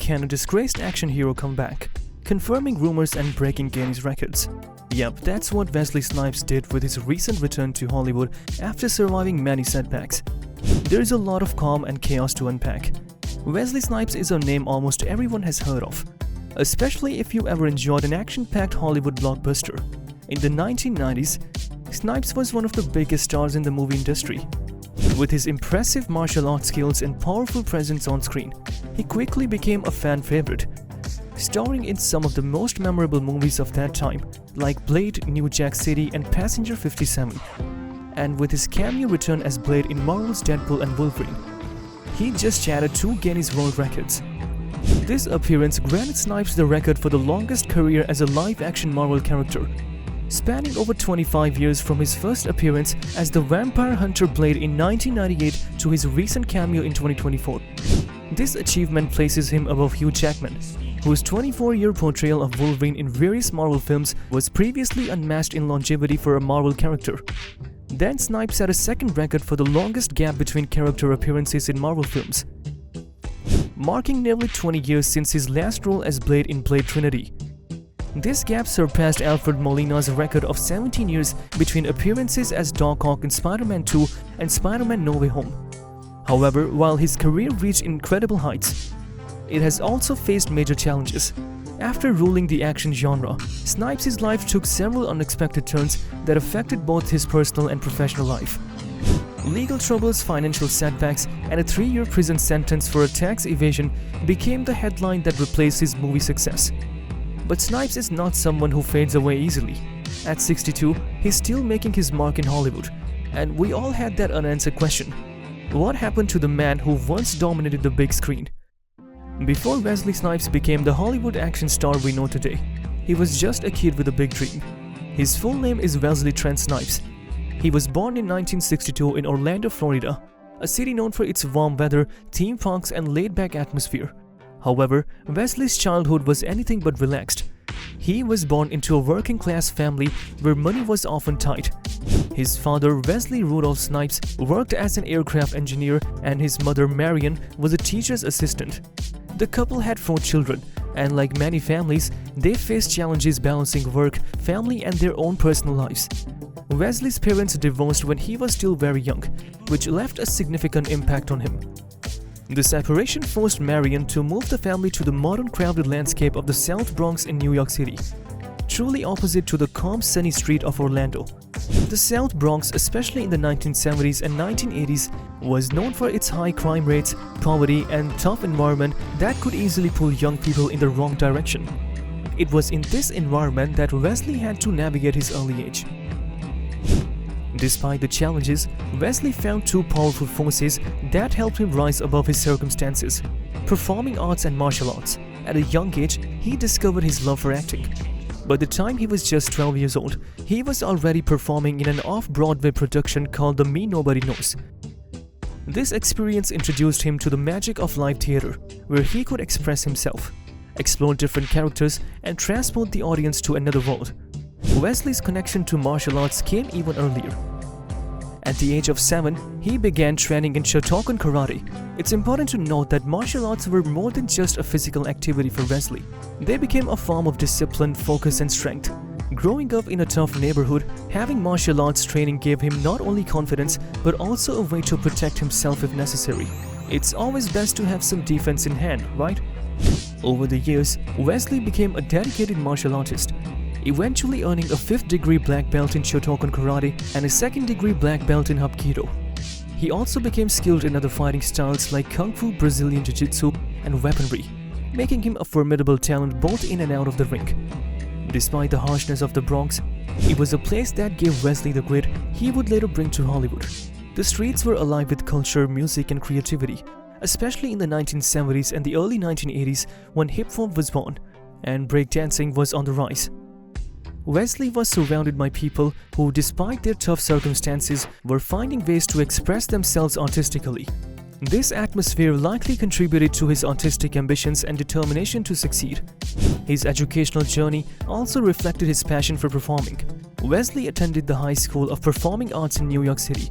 can a disgraced action hero come back, confirming rumors and breaking Guinness records? Yep, that's what Wesley Snipes did with his recent return to Hollywood after surviving many setbacks. There's a lot of calm and chaos to unpack. Wesley Snipes is a name almost everyone has heard of, especially if you ever enjoyed an action-packed Hollywood blockbuster. In the 1990s, Snipes was one of the biggest stars in the movie industry. With his impressive martial arts skills and powerful presence on screen, he quickly became a fan favorite, starring in some of the most memorable movies of that time, like Blade, New Jack City, and Passenger 57. And with his cameo return as Blade in Marvel's Deadpool and Wolverine, he just shattered 2 Guinness World Records. This appearance granted Snipes the record for the longest career as a live-action Marvel character, spanning over 25 years from his first appearance as the vampire hunter Blade in 1998 to his recent cameo in 2024. This achievement places him above Hugh Jackman, whose 24-year portrayal of Wolverine in various Marvel films was previously unmatched in longevity for a Marvel character. Then Snipes set a second record for the longest gap between character appearances in Marvel films, marking nearly 20 years since his last role as Blade in Blade Trinity. This gap surpassed Alfred Molina's record of 17 years between appearances as Doc Ock in Spider-Man 2 and Spider-Man No Way Home. However, while his career reached incredible heights, it has also faced major challenges. After ruling the action genre, Snipes' life took several unexpected turns that affected both his personal and professional life. Legal troubles, financial setbacks, and a 3-year prison sentence for a tax evasion became the headline that replaced his movie success. But Snipes is not someone who fades away easily. At 62, he's still making his mark in Hollywood, and we all had that unanswered question: what happened to the man who once dominated the big screen? Before Wesley Snipes became the Hollywood action star we know today, he was just a kid with a big dream. His full name is Wesley Trent Snipes. He was born in 1962 in Orlando, Florida, a city known for its warm weather, theme parks, and laid-back atmosphere. However, Wesley's childhood was anything but relaxed. He was born into a working-class family where money was often tight. His father, Wesley Rudolph Snipes, worked as an aircraft engineer, and his mother, Marion, was a teacher's assistant. The couple had 4 children, and like many families, they faced challenges balancing work, family, and their own personal lives. Wesley's parents divorced when he was still very young, which left a significant impact on him. The separation forced Marion to move the family to the modern crowded landscape of the South Bronx in New York City, truly opposite to the calm sunny street of Orlando. The South Bronx, especially in the 1970s and 1980s, was known for its high crime rates, poverty, and tough environment that could easily pull young people in the wrong direction. It was in this environment that Wesley had to navigate his early age. Despite the challenges, Wesley found 2 powerful forces that helped him rise above his circumstances: performing arts and martial arts. At a young age, he discovered his love for acting. By the time he was just 12 years old, he was already performing in an off-Broadway production called The Me Nobody Knows. This experience introduced him to the magic of live theater, where he could express himself, explore different characters, and transport the audience to another world. Wesley's connection to martial arts came even earlier. At the age of 7, he began training in Shotokan karate. It's important to note that martial arts were more than just a physical activity for Wesley. They became a form of discipline, focus, and strength. Growing up in a tough neighborhood, having martial arts training gave him not only confidence, but also a way to protect himself if necessary. It's always best to have some defense in hand, right? Over the years, Wesley became a dedicated martial artist, eventually earning a 5th degree black belt in Shotokan karate and a 2nd degree black belt in Hapkido. He also became skilled in other fighting styles like Kung Fu, Brazilian Jiu-Jitsu, and weaponry, making him a formidable talent both in and out of the ring. Despite the harshness of the Bronx, it was a place that gave Wesley the grit he would later bring to Hollywood. The streets were alive with culture, music, and creativity, especially in the 1970s and the early 1980s when hip-hop was born and breakdancing was on the rise. Wesley was surrounded by people who, despite their tough circumstances, were finding ways to express themselves artistically. This atmosphere likely contributed to his artistic ambitions and determination to succeed. His educational journey also reflected his passion for performing. Wesley attended the High School of Performing Arts in New York City,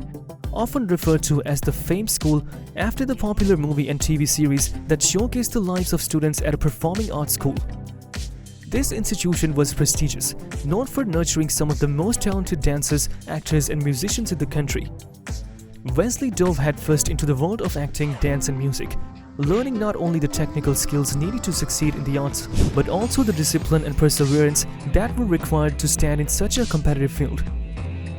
often referred to as the Fame School after the popular movie and TV series that showcased the lives of students at a performing arts school. This institution was prestigious, known for nurturing some of the most talented dancers, actors, and musicians in the country. Wesley dove headfirst into the world of acting, dance, and music, learning not only the technical skills needed to succeed in the arts, but also the discipline and perseverance that were required to stand in such a competitive field.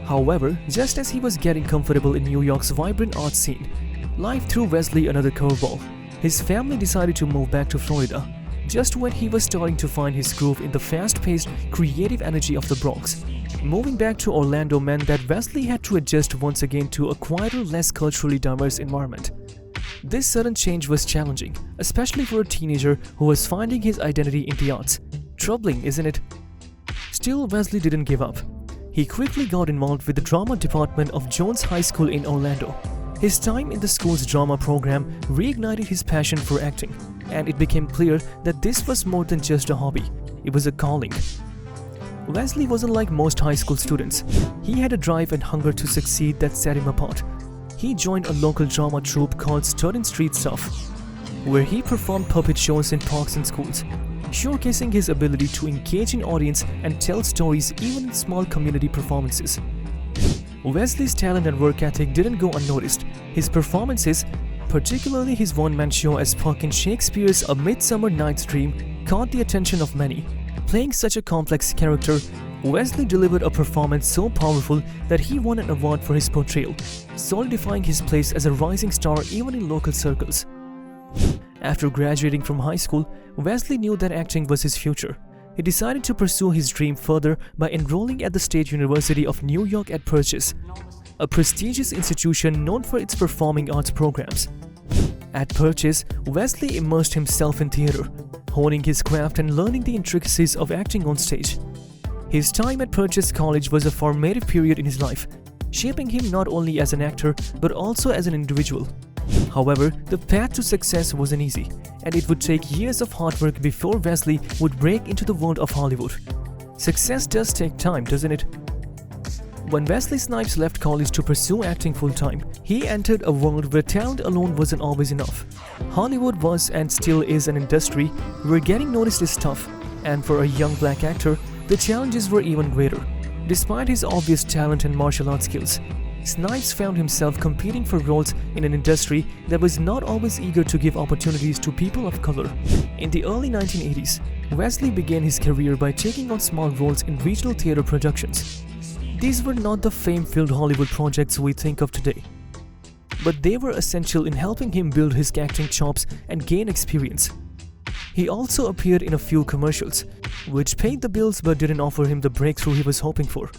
However, just as he was getting comfortable in New York's vibrant art scene, life threw Wesley another curveball. His family decided to move back to Florida, just when he was starting to find his groove in the fast-paced, creative energy of the Bronx. Moving back to Orlando meant that Wesley had to adjust once again to a quieter, less culturally diverse environment. This sudden change was challenging, especially for a teenager who was finding his identity in the arts. Troubling, isn't it? Still, Wesley didn't give up. He quickly got involved with the drama department of Jones High School in Orlando. His time in the school's drama program reignited his passion for acting, and it became clear that this was more than just a hobby. It was a calling. Wesley wasn't like most high school students. He had a drive and hunger to succeed that set him apart. He joined a local drama troupe called Student Street Stuff, where he performed puppet shows in parks and schools, showcasing his ability to engage an audience and tell stories even in small community performances. Wesley's talent and work ethic didn't go unnoticed. His performances, particularly his one-man show as Puck in Shakespeare's A Midsummer Night's Dream, caught the attention of many. Playing such a complex character, Wesley delivered a performance so powerful that he won an award for his portrayal, solidifying his place as a rising star even in local circles. After graduating from high school, Wesley knew that acting was his future. He decided to pursue his dream further by enrolling at the State University of New York at Purchase, a prestigious institution known for its performing arts programs. At Purchase, Wesley immersed himself in theater, honing his craft and learning the intricacies of acting on stage. His time at Purchase College was a formative period in his life, shaping him not only as an actor but also as an individual. However, the path to success wasn't easy, and it would take years of hard work before Wesley would break into the world of Hollywood. Success does take time, doesn't it? When Wesley Snipes left college to pursue acting full-time, he entered a world where talent alone wasn't always enough. Hollywood was and still is an industry where getting noticed is tough, and for a young black actor, the challenges were even greater. Despite his obvious talent and martial arts skills, Snipes found himself competing for roles in an industry that was not always eager to give opportunities to people of color. In the early 1980s, Wesley began his career by taking on small roles in regional theater productions. These were not the fame-filled Hollywood projects we think of today, but they were essential in helping him build his acting chops and gain experience. He also appeared in a few commercials, which paid the bills but didn't offer him the breakthrough he was hoping for.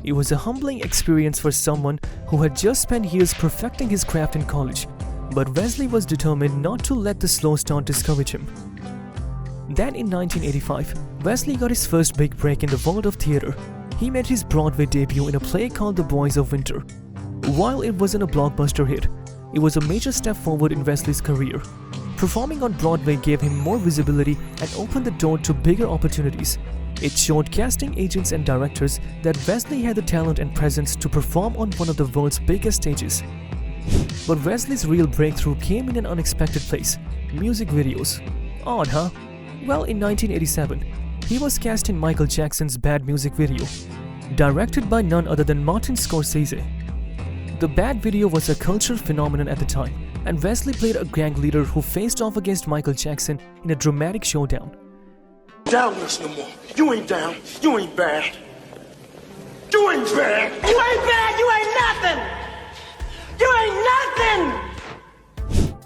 It was a humbling experience for someone who had just spent years perfecting his craft in college, but Wesley was determined not to let the slow start discourage him. Then in 1985, Wesley got his first big break in the world of theater. He made his Broadway debut in a play called The Boys of Winter. While it wasn't a blockbuster hit, it was a major step forward in Wesley's career. Performing on Broadway gave him more visibility and opened the door to bigger opportunities. It showed casting agents and directors that Wesley had the talent and presence to perform on one of the world's biggest stages. But Wesley's real breakthrough came in an unexpected place: music videos. Odd, huh? Well, in 1987, he was cast in Michael Jackson's Bad music video, directed by none other than Martin Scorsese. The Bad video was a cultural phenomenon at the time, and Wesley played a gang leader who faced off against Michael Jackson in a dramatic showdown. Downless no more. You ain't down. You ain't bad. You ain't bad. You ain't bad. You ain't nothing. You ain't nothing.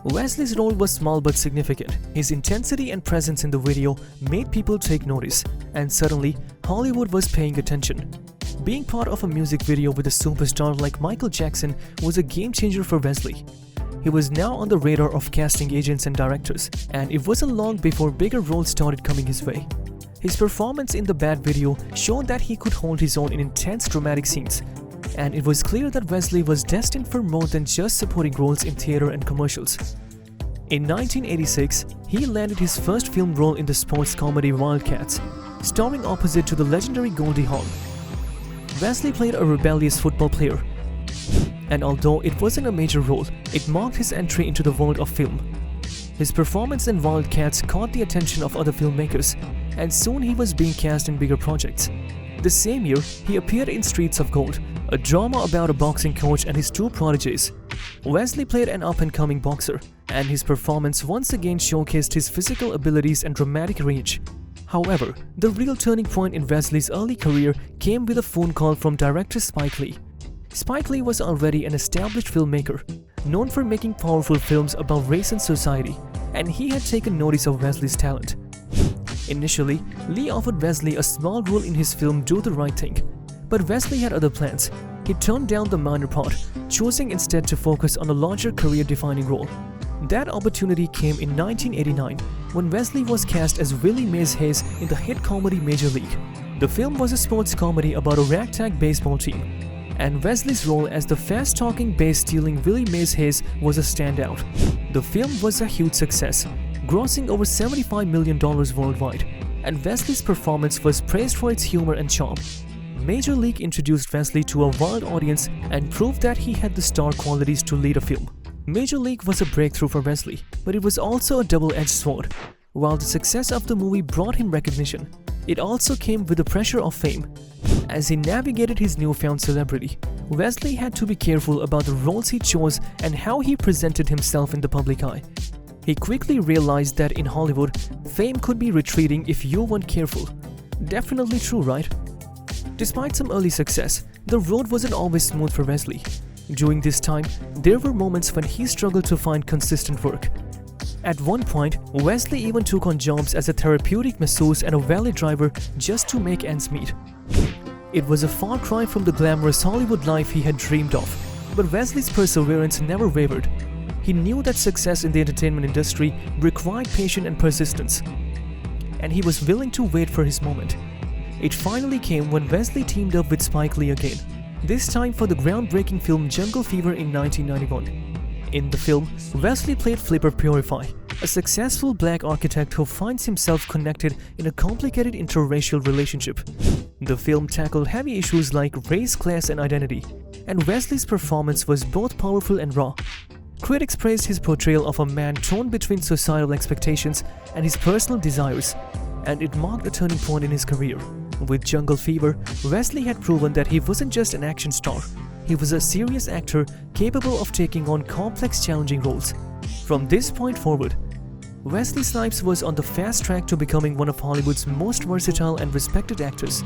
Wesley's role was small but significant. His intensity and presence in the video made people take notice, and suddenly, Hollywood was paying attention. Being part of a music video with a superstar like Michael Jackson was a game-changer for Wesley. He was now on the radar of casting agents and directors, and it wasn't long before bigger roles started coming his way. His performance in the Bad video showed that he could hold his own in intense dramatic scenes, and it was clear that Wesley was destined for more than just supporting roles in theater and commercials. In 1986, he landed his first film role in the sports comedy Wildcats, starring opposite to the legendary Goldie Hawn. Wesley played a rebellious football player, and although it wasn't a major role, it marked his entry into the world of film. His performance in Wildcats caught the attention of other filmmakers, and soon he was being cast in bigger projects. The same year, he appeared in Streets of Gold, a drama about a boxing coach and his two prodigies. Wesley played an up-and-coming boxer, and his performance once again showcased his physical abilities and dramatic range. However, the real turning point in Wesley's early career came with a phone call from director Spike Lee. Spike Lee was already an established filmmaker, known for making powerful films about race and society, and he had taken notice of Wesley's talent. Initially, Lee offered Wesley a small role in his film Do the Right Thing, but Wesley had other plans. He turned down the minor part, choosing instead to focus on a larger career-defining role. That opportunity came in 1989, when Wesley was cast as Willie Mays Hayes in the hit comedy Major League. The film was a sports comedy about a ragtag baseball team, and Wesley's role as the fast-talking, base-stealing Willie Mays Hayes was a standout. The film was a huge success, grossing over $75 million worldwide, and Wesley's performance was praised for its humor and charm. Major League introduced Wesley to a wide audience and proved that he had the star qualities to lead a film. Major League was a breakthrough for Wesley, but it was also a double-edged sword. While the success of the movie brought him recognition, it also came with the pressure of fame. As he navigated his newfound celebrity, Wesley had to be careful about the roles he chose and how he presented himself in the public eye. He quickly realized that in Hollywood, fame could be retreating if you weren't careful. Definitely true, right? Despite some early success, the road wasn't always smooth for Wesley. During this time, there were moments when he struggled to find consistent work. At one point, Wesley even took on jobs as a therapeutic masseuse and a valet driver just to make ends meet. It was a far cry from the glamorous Hollywood life he had dreamed of, but Wesley's perseverance never wavered. He knew that success in the entertainment industry required patience and persistence, and he was willing to wait for his moment. It finally came when Wesley teamed up with Spike Lee again, this time for the groundbreaking film Jungle Fever in 1991. In the film, Wesley played Flipper Purify, a successful black architect who finds himself connected in a complicated interracial relationship. The film tackled heavy issues like race, class, and identity, and Wesley's performance was both powerful and raw. Critics praised his portrayal of a man torn between societal expectations and his personal desires, and it marked a turning point in his career. With Jungle Fever, Wesley had proven that he wasn't just an action star. He was a serious actor capable of taking on complex, challenging roles. From this point forward, Wesley Snipes was on the fast track to becoming one of Hollywood's most versatile and respected actors.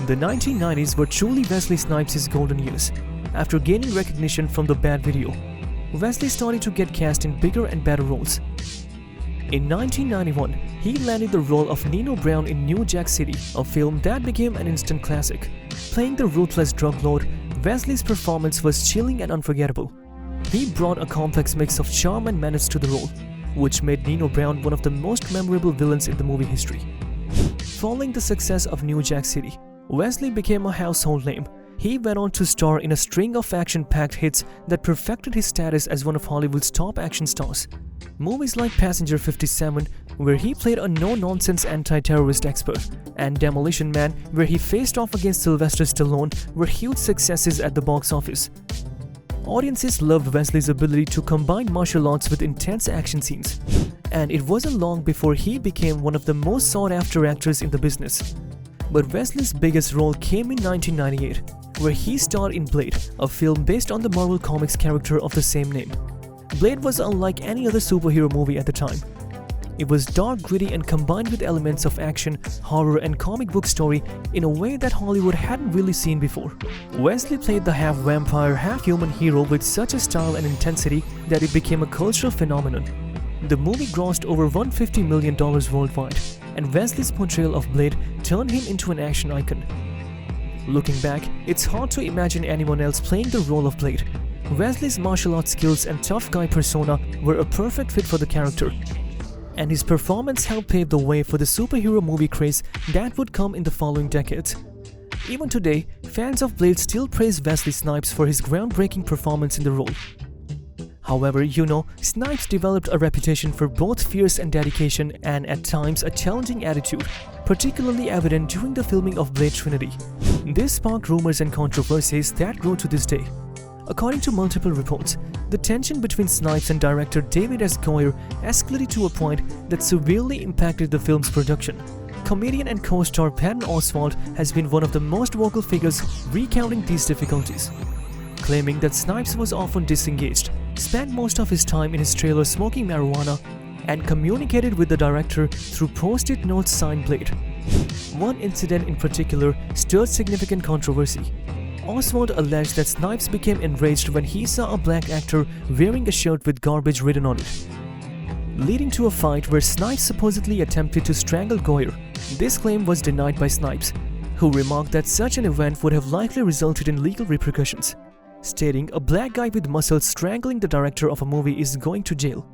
The 1990s were truly Wesley Snipes' golden years. After gaining recognition from the Bad Video, Wesley started to get cast in bigger and better roles. In 1991, he landed the role of Nino Brown in New Jack City, a film that became an instant classic. Playing the ruthless drug lord, Wesley's performance was chilling and unforgettable. He brought a complex mix of charm and menace to the role, which made Nino Brown one of the most memorable villains in the movie history. Following the success of New Jack City, Wesley became a household name. He went on to star in a string of action-packed hits that perfected his status as one of Hollywood's top action stars. Movies like Passenger 57, where he played a no-nonsense anti-terrorist expert, and Demolition Man, where he faced off against Sylvester Stallone, were huge successes at the box office. Audiences loved Wesley's ability to combine martial arts with intense action scenes, and it wasn't long before he became one of the most sought-after actors in the business. But Wesley's biggest role came in 1998, where he starred in Blade, a film based on the Marvel Comics character of the same name. Blade was unlike any other superhero movie at the time. It was dark, gritty, and combined with elements of action, horror, and comic book story in a way that Hollywood hadn't really seen before. Wesley played the half-vampire, half-human hero with such a style and intensity that it became a cultural phenomenon. The movie grossed over $150 million worldwide, and Wesley's portrayal of Blade turned him into an action icon. Looking back, it's hard to imagine anyone else playing the role of Blade. Wesley's martial arts skills and tough guy persona were a perfect fit for the character, and his performance helped pave the way for the superhero movie craze that would come in the following decades. Even today, fans of Blade still praise Wesley Snipes for his groundbreaking performance in the role. However, Snipes developed a reputation for both fierce and dedication and at times a challenging attitude, particularly evident during the filming of Blade Trinity. This sparked rumors and controversies that grow to this day. According to multiple reports, the tension between Snipes and director David S. Goyer escalated to a point that severely impacted the film's production. Comedian and co-star Patton Oswalt has been one of the most vocal figures recounting these difficulties, claiming that Snipes was often disengaged, spent most of his time in his trailer smoking marijuana, and communicated with the director through post-it notes signed Blade. One incident in particular stirred significant controversy. Oswalt alleged that Snipes became enraged when he saw a black actor wearing a shirt with garbage written on it, leading to a fight where Snipes supposedly attempted to strangle Goyer. This claim was denied by Snipes, who remarked that such an event would have likely resulted in legal repercussions, stating a black guy with muscles strangling the director of a movie is going to jail.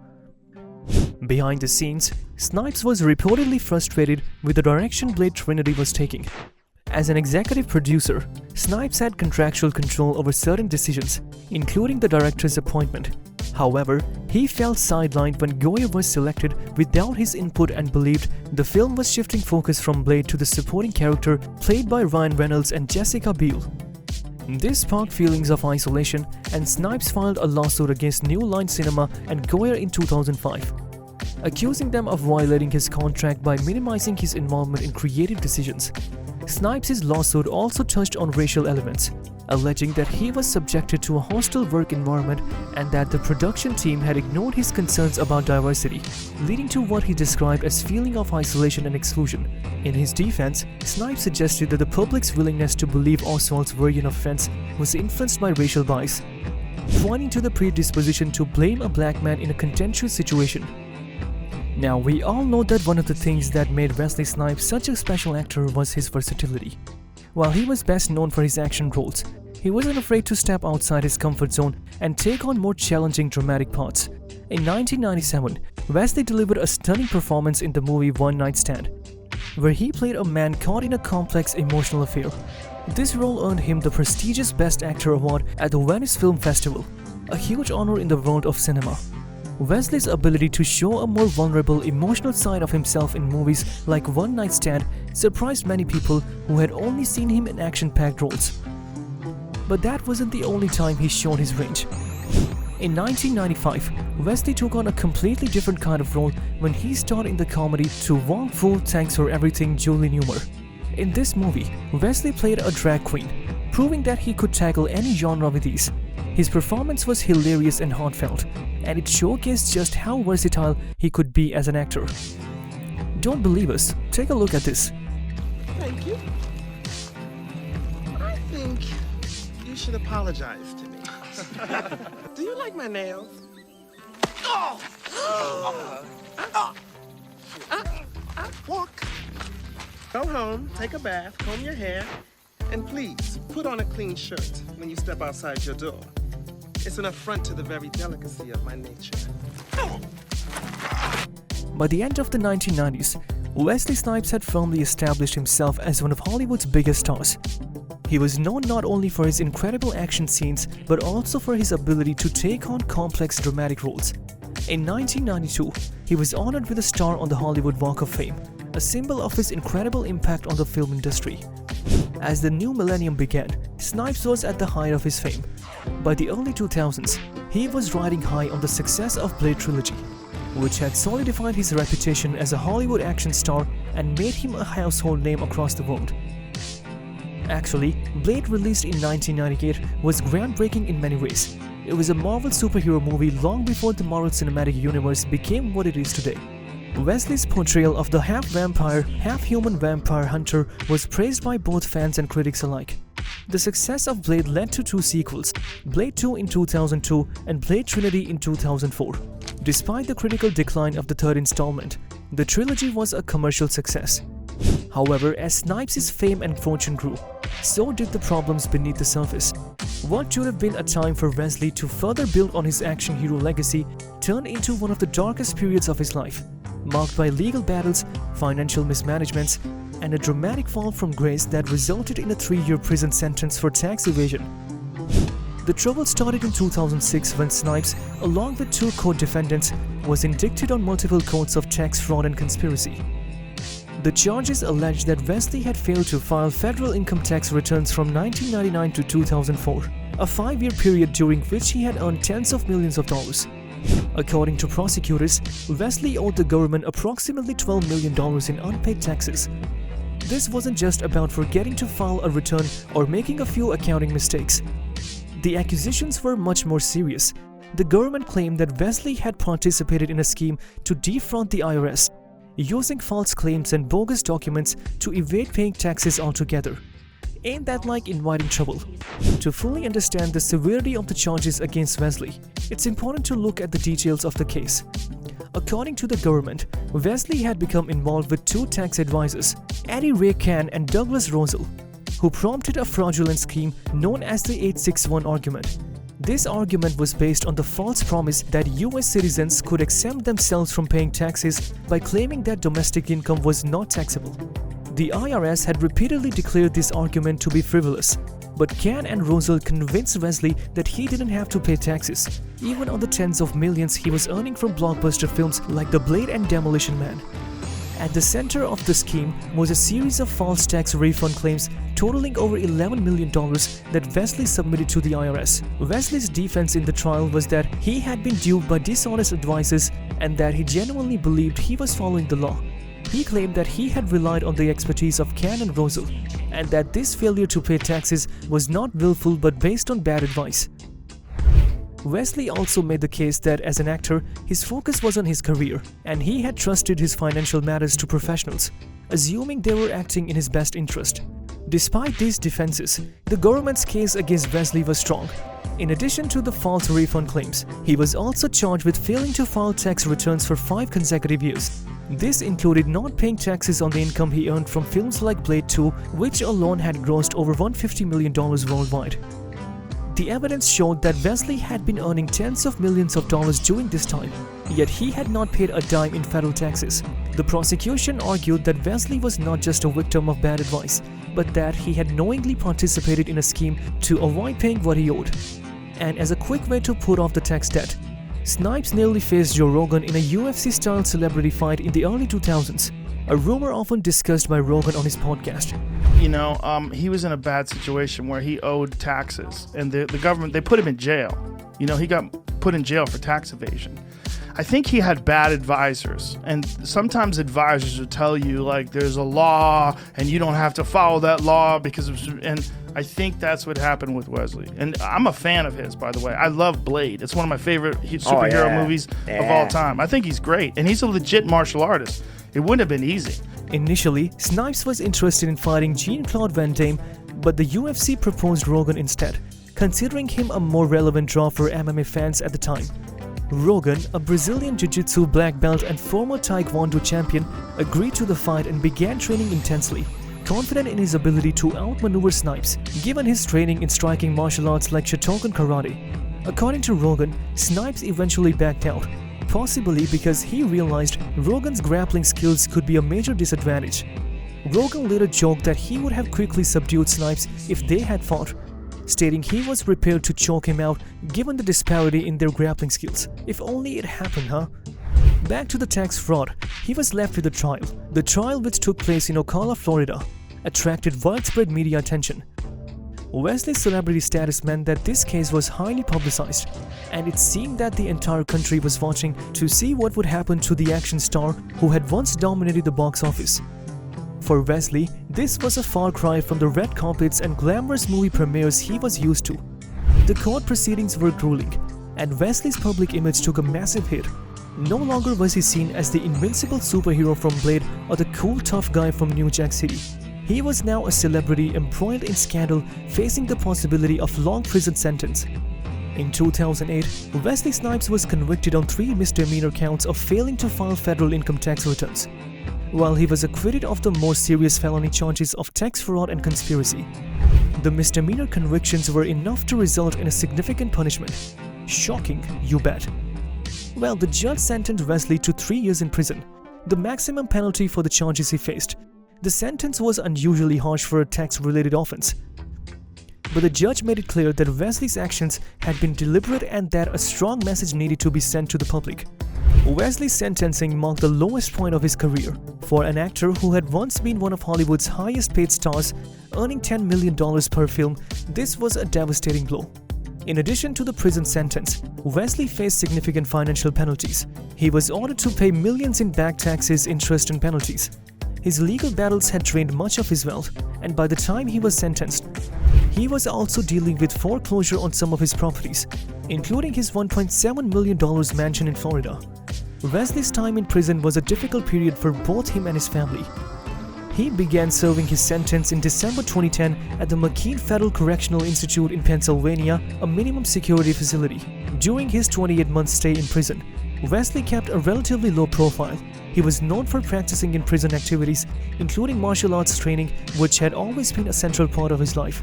Behind the scenes, Snipes was reportedly frustrated with the direction Blade Trinity was taking. As an executive producer, Snipes had contractual control over certain decisions, including the director's appointment. However, he felt sidelined when Goyer was selected without his input and believed the film was shifting focus from Blade to the supporting character played by Ryan Reynolds and Jessica Biel. This sparked feelings of isolation, and Snipes filed a lawsuit against New Line Cinema and Goyer in 2005, accusing them of violating his contract by minimizing his involvement in creative decisions. Snipes' lawsuit also touched on racial elements, alleging that he was subjected to a hostile work environment and that the production team had ignored his concerns about diversity, leading to what he described as feeling of isolation and exclusion. In his defense, Snipes suggested that the public's willingness to believe Oswalt's version of events was influenced by racial bias, pointing to the predisposition to blame a black man in a contentious situation. Now, we all know that one of the things that made Wesley Snipes such a special actor was his versatility. While he was best known for his action roles, he wasn't afraid to step outside his comfort zone and take on more challenging dramatic parts. In 1997, Wesley delivered a stunning performance in the movie One Night Stand, where he played a man caught in a complex emotional affair. This role earned him the prestigious Best Actor award at the Venice Film Festival, a huge honor in the world of cinema. Wesley's ability to show a more vulnerable, emotional side of himself in movies like One Night Stand surprised many people who had only seen him in action-packed roles. But that wasn't the only time he showed his range. In 1995, Wesley took on a completely different kind of role when he starred in the comedy To Wong Foo Thanks for Everything Julie Newmar. In this movie, Wesley played a drag queen, proving that he could tackle any genre with ease. His performance was hilarious and heartfelt, and it showcased just how versatile he could be as an actor. Don't believe us? Take a look at this. Thank you. I think you should apologize to me. Do you like my nails? Walk. Go home, take a bath, comb your hair, and please put on a clean shirt when you step outside your door. It's an affront to the very delicacy of my nature. By the end of the 1990s, Wesley Snipes had firmly established himself as one of Hollywood's biggest stars. He was known not only for his incredible action scenes, but also for his ability to take on complex dramatic roles. In 1992, he was honored with a star on the Hollywood Walk of Fame, a symbol of his incredible impact on the film industry. As the new millennium began, Snipes was at the height of his fame. By the early 2000s, he was riding high on the success of Blade Trilogy, which had solidified his reputation as a Hollywood action star and made him a household name across the world. Actually, Blade, released in 1998, was groundbreaking in many ways. It was a Marvel superhero movie long before the Marvel Cinematic Universe became what it is today. Wesley's portrayal of the half-vampire, half-human vampire hunter was praised by both fans and critics alike. The success of Blade led to two sequels, Blade 2 in 2002 and Blade Trinity in 2004. Despite the critical decline of the third installment, the trilogy was a commercial success. However, as Snipes' fame and fortune grew, so did the problems beneath the surface. What should have been a time for Wesley to further build on his action hero legacy turned into one of the darkest periods of his life, marked by legal battles, financial mismanagements, and a dramatic fall from grace that resulted in a 3-year prison sentence for tax evasion. The trouble started in 2006 when Snipes, along with 2 co-defendants, was indicted on multiple counts of tax fraud and conspiracy. The charges alleged that Wesley had failed to file federal income tax returns from 1999 to 2004, a 5-year period during which he had earned tens of millions of dollars. According to prosecutors, Wesley owed the government approximately $12 million in unpaid taxes. This wasn't just about forgetting to file a return or making a few accounting mistakes. The accusations were much more serious. The government claimed that Wesley had participated in a scheme to defraud the IRS, using false claims and bogus documents to evade paying taxes altogether. Ain't that like inviting trouble? To fully understand the severity of the charges against Wesley, it's important to look at the details of the case. According to the government, Wesley had become involved with 2 tax advisors, Eddie Ray Kahn and Douglas Rosell, who prompted a fraudulent scheme known as the 861 argument. This argument was based on the false promise that US citizens could exempt themselves from paying taxes by claiming that domestic income was not taxable. The IRS had repeatedly declared this argument to be frivolous, but Kahn and Rosell convinced Wesley that he didn't have to pay taxes, even on the tens of millions he was earning from blockbuster films like The Blade and Demolition Man. At the center of the scheme was a series of false tax refund claims totaling over $11 million that Wesley submitted to the IRS. Wesley's defense in the trial was that he had been duped by dishonest advisors and that he genuinely believed he was following the law. He claimed that he had relied on the expertise of Kahn and Rosell, and that this failure to pay taxes was not willful but based on bad advice. Wesley also made the case that as an actor, his focus was on his career, and he had trusted his financial matters to professionals, assuming they were acting in his best interest. Despite these defenses, the government's case against Wesley was strong. In addition to the false refund claims, he was also charged with failing to file tax returns for 5 consecutive years. This included not paying taxes on the income he earned from films like Blade 2, which alone had grossed over $150 million worldwide. The evidence showed that Wesley had been earning tens of millions of dollars during this time, yet he had not paid a dime in federal taxes. The prosecution argued that Wesley was not just a victim of bad advice, but that he had knowingly participated in a scheme to avoid paying what he owed. And as a quick way to put off the tax debt, Snipes nearly faced Joe Rogan in a UFC-style celebrity fight in the early 2000s, a rumor often discussed by Rogan on his podcast. You know, he was in a bad situation where he owed taxes, and the government, they put him in jail. You know, he got put in jail for tax evasion. I think he had bad advisors, and sometimes advisors will tell you, like, there's a law, and you don't have to follow that law because of... And I think that's what happened with Wesley. And I'm a fan of his, by the way. I love Blade. It's one of my favorite superhero movies of all time. I think he's great, and he's a legit martial artist. It wouldn't have been easy. Initially, Snipes was interested in fighting Jean-Claude Van Damme, but the UFC proposed Rogan instead, considering him a more relevant draw for MMA fans at the time. Rogan, a Brazilian Jiu-Jitsu black belt and former Taekwondo champion, agreed to the fight and began training intensely, confident in his ability to outmaneuver Snipes, given his training in striking martial arts like Shotokan karate. According to Rogan, Snipes eventually backed out, possibly because he realized Rogan's grappling skills could be a major disadvantage. Rogan later joked that he would have quickly subdued Snipes if they had fought, stating he was prepared to choke him out given the disparity in their grappling skills. If only it happened, huh? Back to the tax fraud, he was left with a trial. The trial, which took place in Ocala, Florida, attracted widespread media attention. Wesley's celebrity status meant that this case was highly publicized, and it seemed that the entire country was watching to see what would happen to the action star who had once dominated the box office. For Wesley, this was a far cry from the red carpets and glamorous movie premieres he was used to. The court proceedings were grueling, and Wesley's public image took a massive hit. No longer was he seen as the invincible superhero from Blade or the cool tough guy from New Jack City. He was now a celebrity embroiled in scandal, facing the possibility of long prison sentence. In 2008, Wesley Snipes was convicted on 3 misdemeanor counts of failing to file federal income tax returns, while he was acquitted of the more serious felony charges of tax fraud and conspiracy. The misdemeanor convictions were enough to result in a significant punishment. Shocking, you bet. Well, the judge sentenced Wesley to 3 years in prison, the maximum penalty for the charges he faced. The sentence was unusually harsh for a tax-related offense, but the judge made it clear that Wesley's actions had been deliberate and that a strong message needed to be sent to the public. Wesley's sentencing marked the lowest point of his career. For an actor who had once been one of Hollywood's highest-paid stars, earning $10 million per film, this was a devastating blow. In addition to the prison sentence, Wesley faced significant financial penalties. He was ordered to pay millions in back taxes, interest, and penalties. His legal battles had drained much of his wealth, and by the time he was sentenced, he was also dealing with foreclosure on some of his properties, including his $1.7 million mansion in Florida. Wesley's time in prison was a difficult period for both him and his family. He began serving his sentence in December 2010 at the McKean Federal Correctional Institute in Pennsylvania, a minimum security facility. During his 28-month stay in prison, Wesley kept a relatively low profile. He was known for practicing in prison activities, including martial arts training, which had always been a central part of his life.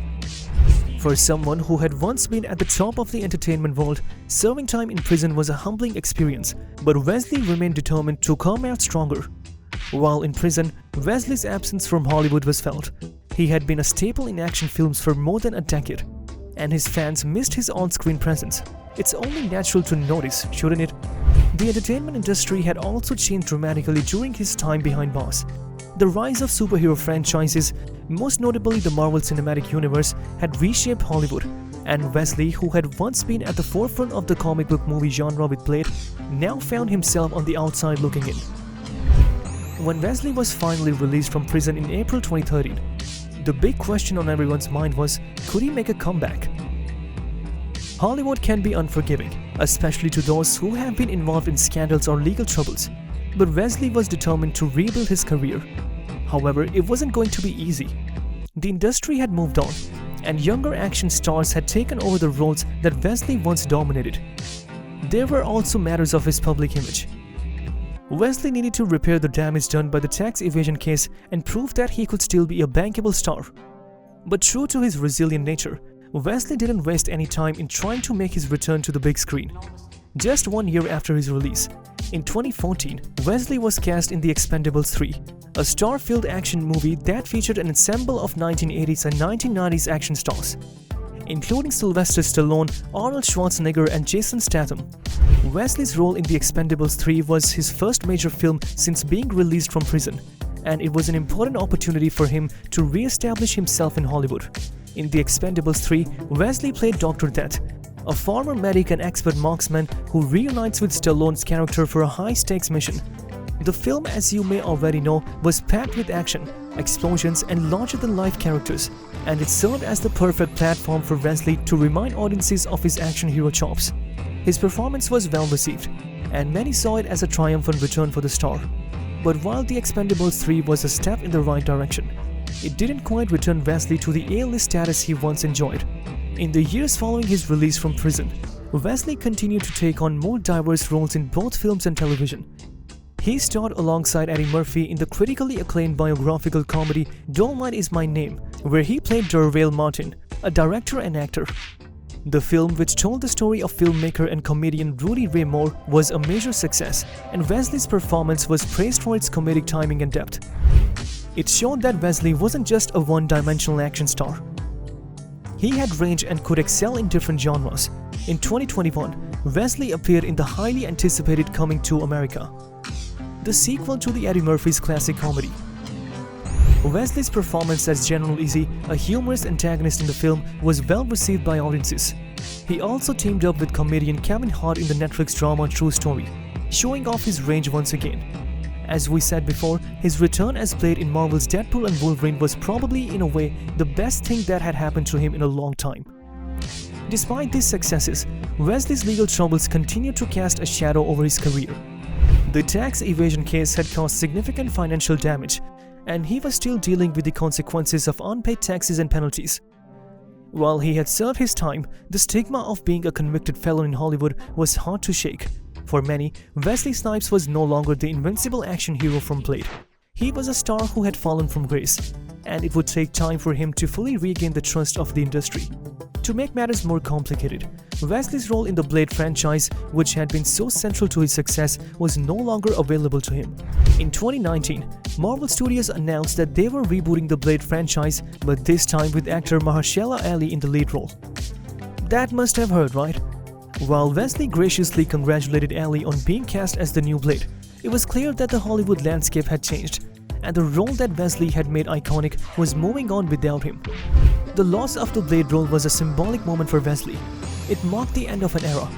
For someone who had once been at the top of the entertainment world, serving time in prison was a humbling experience, but Wesley remained determined to come out stronger. While in prison, Wesley's absence from Hollywood was felt. He had been a staple in action films for more than a decade, and his fans missed his on-screen presence. It's only natural to notice, shouldn't it? The entertainment industry had also changed dramatically during his time behind bars. The rise of superhero franchises, most notably the Marvel Cinematic Universe, had reshaped Hollywood, and Wesley, who had once been at the forefront of the comic book movie genre with Blade, now found himself on the outside looking in. When Wesley was finally released from prison in April 2013, the big question on everyone's mind was, could he make a comeback? Hollywood can be unforgiving, especially to those who have been involved in scandals or legal troubles. But Wesley was determined to rebuild his career. However, it wasn't going to be easy. The industry had moved on, and younger action stars had taken over the roles that Wesley once dominated. There were also matters of his public image. Wesley needed to repair the damage done by the tax evasion case and prove that he could still be a bankable star. But true to his resilient nature, Wesley didn't waste any time in trying to make his return to the big screen. Just 1 year after his release, in 2014, Wesley was cast in The Expendables 3, a star-filled action movie that featured an ensemble of 1980s and 1990s action stars, including Sylvester Stallone, Arnold Schwarzenegger, and Jason Statham. Wesley's role in The Expendables 3 was his first major film since being released from prison, and it was an important opportunity for him to re-establish himself in Hollywood. In The Expendables 3, Wesley played Dr. Death, a former medic and expert marksman who reunites with Stallone's character for a high-stakes mission. The film, as you may already know, was packed with action, explosions, and larger-than-life characters, and it served as the perfect platform for Wesley to remind audiences of his action hero chops. His performance was well received, and many saw it as a triumphant return for the star. But while The Expendables 3 was a step in the right direction, it didn't quite return Wesley to the A-list status he once enjoyed. In the years following his release from prison, Wesley continued to take on more diverse roles in both films and television. He starred alongside Eddie Murphy in the critically acclaimed biographical comedy Dolomite Is My Name, where he played Dervale Martin, a director and actor. The film, which told the story of filmmaker and comedian Rudy Ray Moore, was a major success, and Wesley's performance was praised for its comedic timing and depth. It showed that Wesley wasn't just a one-dimensional action star. He had range and could excel in different genres. In 2021, Wesley appeared in the highly anticipated Coming to America, the sequel to the Eddie Murphy's classic comedy. Wesley's performance as General Easy, a humorous antagonist in the film, was well received by audiences. He also teamed up with comedian Kevin Hart in the Netflix drama True Story, showing off his range once again. As we said before, his return as Blade in Marvel's Deadpool and Wolverine was probably, in a way, the best thing that had happened to him in a long time. Despite these successes, Wesley's legal troubles continued to cast a shadow over his career. The tax evasion case had caused significant financial damage, and he was still dealing with the consequences of unpaid taxes and penalties. While he had served his time, the stigma of being a convicted felon in Hollywood was hard to shake. For many, Wesley Snipes was no longer the invincible action hero from Blade. He was a star who had fallen from grace, and it would take time for him to fully regain the trust of the industry. To make matters more complicated, Wesley's role in the Blade franchise, which had been so central to his success, was no longer available to him. In 2019, Marvel Studios announced that they were rebooting the Blade franchise, but this time with actor Mahershala Ali in the lead role. That must have hurt, right? While Wesley graciously congratulated Ali on being cast as the new Blade, it was clear that the Hollywood landscape had changed, and the role that Wesley had made iconic was moving on without him. The loss of the blade role was a symbolic moment for Wesley. It marked the end of an era.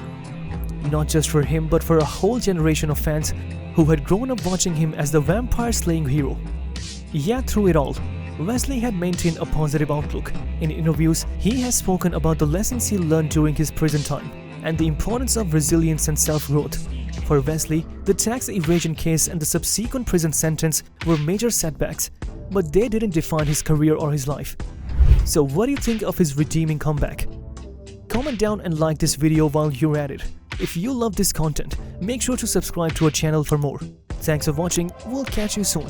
Not just for him, but for a whole generation of fans who had grown up watching him as the vampire-slaying hero. Yet through it all, Wesley had maintained a positive outlook. In interviews, he has spoken about the lessons he learned during his prison time and the importance of resilience and self-growth. For Wesley, the tax evasion case and the subsequent prison sentence were major setbacks, but they didn't define his career or his life. So what do you think of his redeeming comeback? Comment down and like this video while you're at it. If you love this content, make sure to subscribe to our channel for more. Thanks for watching, we'll catch you soon.